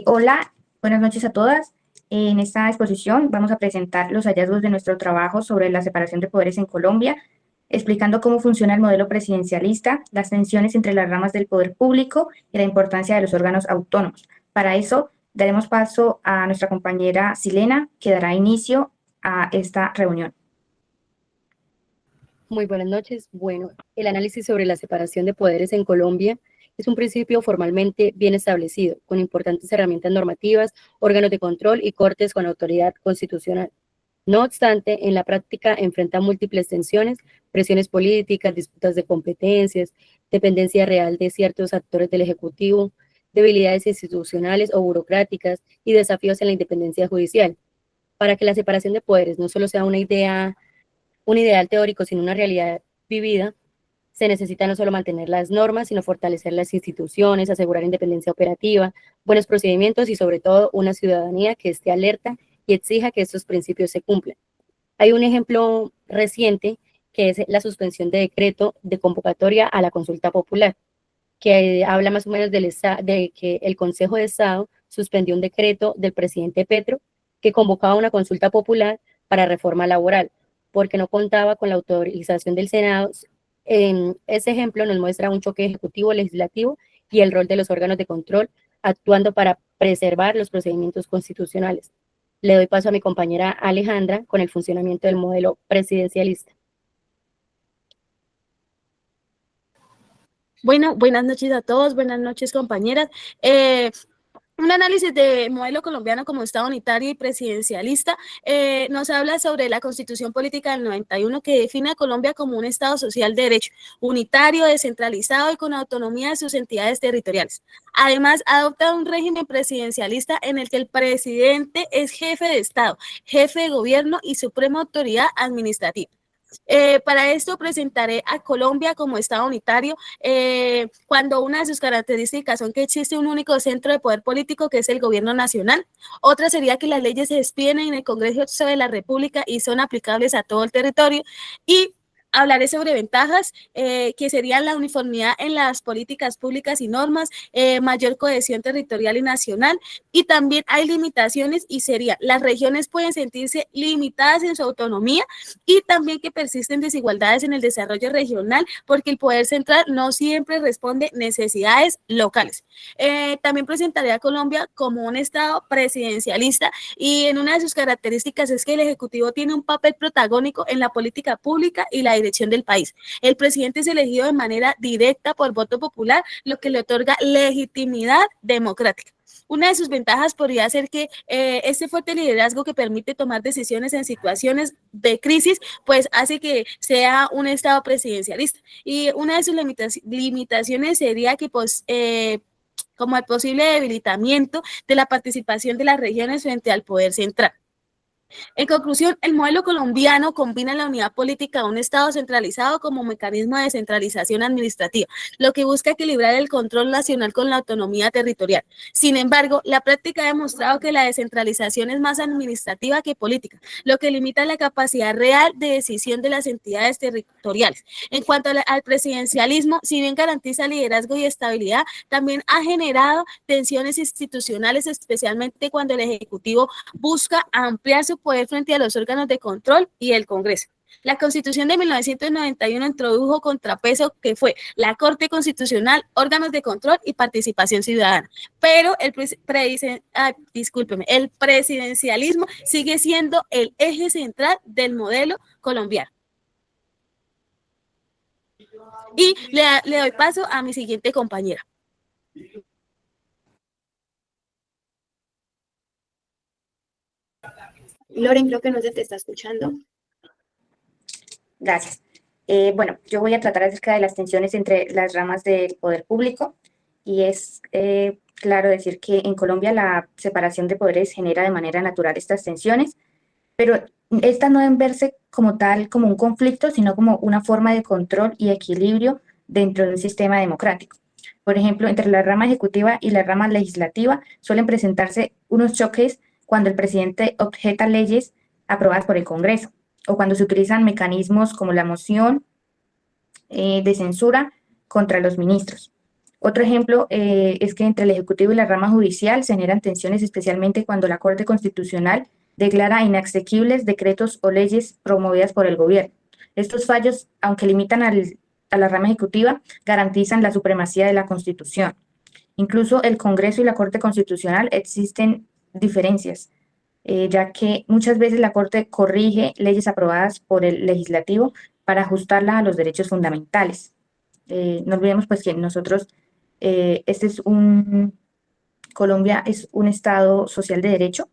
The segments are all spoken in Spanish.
Hola, buenas noches a todas. En esta exposición vamos a presentar los hallazgos de nuestro trabajo sobre la separación de poderes en Colombia, explicando cómo funciona el modelo presidencialista, las tensiones entre las ramas del poder público y la importancia de los órganos autónomos. Para eso, daremos paso a nuestra compañera Silena, que dará inicio a esta reunión. Muy buenas noches. Bueno, el análisis sobre la separación de poderes en Colombia es un principio formalmente bien establecido, con importantes herramientas normativas, órganos de control y cortes con autoridad constitucional. No obstante, en la práctica enfrenta múltiples tensiones, presiones políticas, disputas de competencias, dependencia real de ciertos actores del Ejecutivo, debilidades institucionales o burocráticas y desafíos en la independencia judicial. Para que la separación de poderes no solo sea una idea, un ideal teórico, sino una realidad vivida, se necesita no solo mantener las normas, sino fortalecer las instituciones, asegurar independencia operativa, buenos procedimientos y sobre todo una ciudadanía que esté alerta y exija que estos principios se cumplan. Hay un ejemplo reciente que es la suspensión de decreto de convocatoria a la consulta popular, que habla más o menos de que el Consejo de Estado suspendió un decreto del presidente Petro que convocaba una consulta popular para reforma laboral, porque no contaba con la autorización del Senado. Ese ejemplo nos muestra un choque ejecutivo-legislativo y el rol de los órganos de control actuando para preservar los procedimientos constitucionales. Le doy paso a mi compañera Alejandra con el funcionamiento del modelo presidencialista. Bueno, buenas noches a todos, buenas noches compañeras. Un análisis del modelo colombiano como Estado unitario y presidencialista nos habla sobre la Constitución Política del 91 que define a Colombia como un Estado social de derecho, unitario, descentralizado y con autonomía de sus entidades territoriales. Además, adopta un régimen presidencialista en el que el presidente es jefe de Estado, jefe de gobierno y suprema autoridad administrativa. Para esto presentaré a Colombia como Estado unitario, cuando una de sus características son que existe un único centro de poder político que es el gobierno nacional. Otra sería que las leyes se expiden en el Congreso de la República y son aplicables a todo el territorio. Y hablaré sobre ventajas, que serían la uniformidad en las políticas públicas y normas, mayor cohesión territorial y nacional, y también hay limitaciones y sería, las regiones pueden sentirse limitadas en su autonomía y también que persisten desigualdades en el desarrollo regional porque el poder central no siempre responde necesidades locales. También presentaré a Colombia como un Estado presidencialista y en una de sus características es que el Ejecutivo tiene un papel protagónico en la política pública y la dirección del país. El presidente es elegido de manera directa por voto popular, lo que le otorga legitimidad democrática. Una de sus ventajas podría ser que este fuerte liderazgo que permite tomar decisiones en situaciones de crisis, pues hace que sea un Estado presidencialista. Y una de sus limitaciones sería que pues, como el posible debilitamiento de la participación de las regiones frente al poder central. En conclusión, el modelo colombiano combina la unidad política de un Estado centralizado como mecanismo de descentralización administrativa, lo que busca equilibrar el control nacional con la autonomía territorial. Sin embargo, la práctica ha demostrado que la descentralización es más administrativa que política, lo que limita la capacidad real de decisión de las entidades territoriales. En cuanto al presidencialismo, si bien garantiza liderazgo y estabilidad, también ha generado tensiones institucionales, especialmente cuando el Ejecutivo busca ampliar su poder frente a los órganos de control y el Congreso. La Constitución de 1991 introdujo contrapeso que fue la Corte Constitucional, órganos de control y participación ciudadana. Pero el presidencialismo sigue siendo el eje central del modelo colombiano. Y le doy paso a mi siguiente compañera. Loren, creo que no se te está escuchando. Gracias. Bueno, yo voy a tratar acerca de las tensiones entre las ramas del poder público y es claro decir que en Colombia la separación de poderes genera de manera natural estas tensiones, pero estas no deben verse como tal, como un conflicto, sino como una forma de control y equilibrio dentro de un sistema democrático. Por ejemplo, entre la rama ejecutiva y la rama legislativa suelen presentarse unos choques cuando el presidente objeta leyes aprobadas por el Congreso o cuando se utilizan mecanismos como la moción de censura contra los ministros, Otro ejemplo es que entre el Ejecutivo y la rama judicial se generan tensiones, especialmente cuando la Corte Constitucional declara inaexequibles decretos o leyes promovidas por el gobierno. Estos fallos, aunque limitan a la rama ejecutiva, garantizan la supremacía de la Constitución. Incluso el Congreso y la Corte Constitucional existen diferencias, ya que muchas veces la Corte corrige leyes aprobadas por el legislativo para ajustarlas a los derechos fundamentales. No olvidemos pues que nosotros, Colombia es un Estado social de derecho,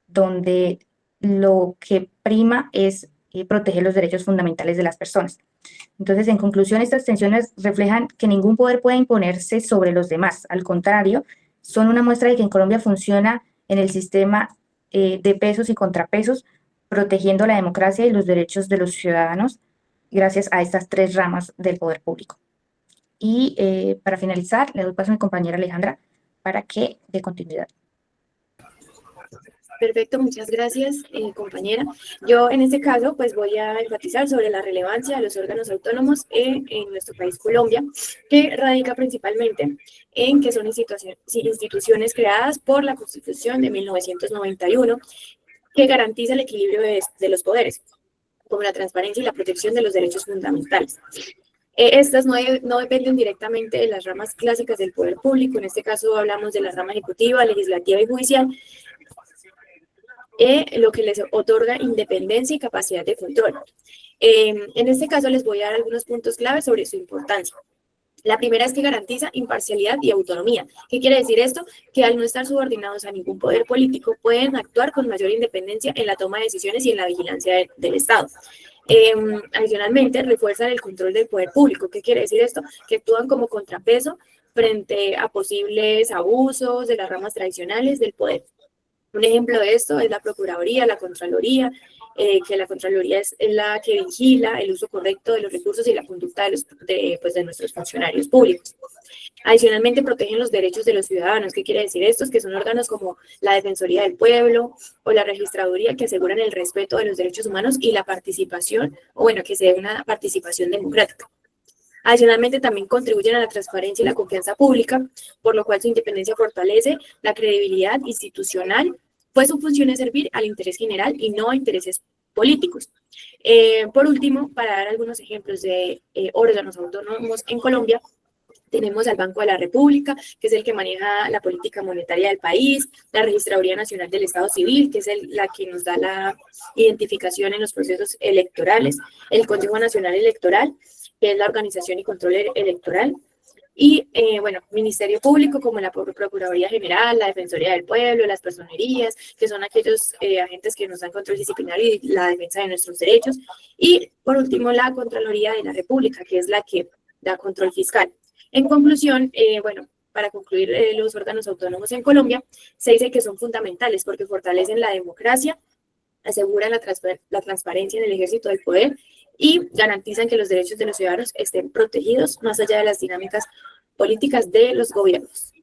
donde lo que prima es proteger los derechos fundamentales de las personas. Entonces, en conclusión, estas tensiones reflejan que ningún poder puede imponerse sobre los demás. Al contrario, son una muestra de que en Colombia funciona en el sistema de pesos y contrapesos, protegiendo la democracia y los derechos de los ciudadanos gracias a estas tres ramas del poder público. Y para finalizar, le doy paso a mi compañera Alejandra para que dé continuidad. Perfecto, muchas gracias, compañera. Yo en este caso pues voy a enfatizar sobre la relevancia de los órganos autónomos en nuestro país Colombia, que radica principalmente en que son instituciones creadas por la Constitución de 1991 que garantiza el equilibrio de los poderes, como la transparencia y la protección de los derechos fundamentales. Estas no dependen directamente de las ramas clásicas del poder público, en este caso hablamos de la rama ejecutiva, legislativa y judicial, lo que les otorga independencia y capacidad de control. En este caso les voy a dar algunos puntos clave sobre su importancia. La primera es que garantiza imparcialidad y autonomía. ¿Qué quiere decir esto? Que al no estar subordinados a ningún poder político, pueden actuar con mayor independencia en la toma de decisiones y en la vigilancia del Estado. Adicionalmente, refuerzan el control del poder público. ¿Qué quiere decir esto? Que actúan como contrapeso frente a posibles abusos de las ramas tradicionales del poder. Un ejemplo de esto es la Procuraduría, la Contraloría, que la Contraloría es la que vigila el uso correcto de los recursos y la conducta de nuestros funcionarios públicos. Adicionalmente, protegen los derechos de los ciudadanos. ¿Qué quiere decir esto? Que son órganos como la Defensoría del Pueblo o la Registraduría que aseguran el respeto de los derechos humanos y la participación, o bueno, que se dé una participación democrática. Adicionalmente, también contribuyen a la transparencia y la confianza pública, por lo cual su independencia fortalece la credibilidad institucional, pues su función es servir al interés general y no a intereses políticos. Por último, para dar algunos ejemplos de órganos autónomos en Colombia, tenemos al Banco de la República, que es el que maneja la política monetaria del país, la Registraduría Nacional del Estado Civil, que es la que nos da la identificación en los procesos electorales, el Consejo Nacional Electoral, que es la organización y control electoral, y, Ministerio Público, como la Procuraduría General, la Defensoría del Pueblo, las personerías, que son aquellos agentes que nos dan control disciplinario y la defensa de nuestros derechos, y, por último, la Contraloría de la República, que es la que da control fiscal. En conclusión, para concluir los órganos autónomos en Colombia, se dice que son fundamentales porque fortalecen la democracia, aseguran la transparencia en el ejercicio del poder y garantizan que los derechos de los ciudadanos estén protegidos más allá de las dinámicas políticas de los gobiernos.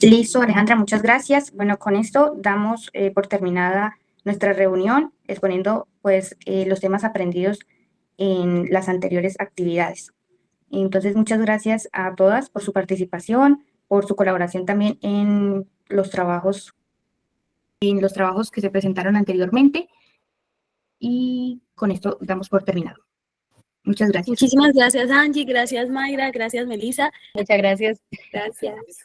Listo, Alejandra, muchas gracias. Bueno, con esto damos por terminada nuestra reunión, exponiendo pues los temas aprendidos en las anteriores actividades. Entonces, muchas gracias a todas por su participación, por su colaboración también en los trabajos que se presentaron anteriormente. Y con esto damos por terminado. Muchas gracias. Muchísimas gracias, Angie. Gracias, Mayra. Gracias, Melissa. Muchas gracias. Gracias.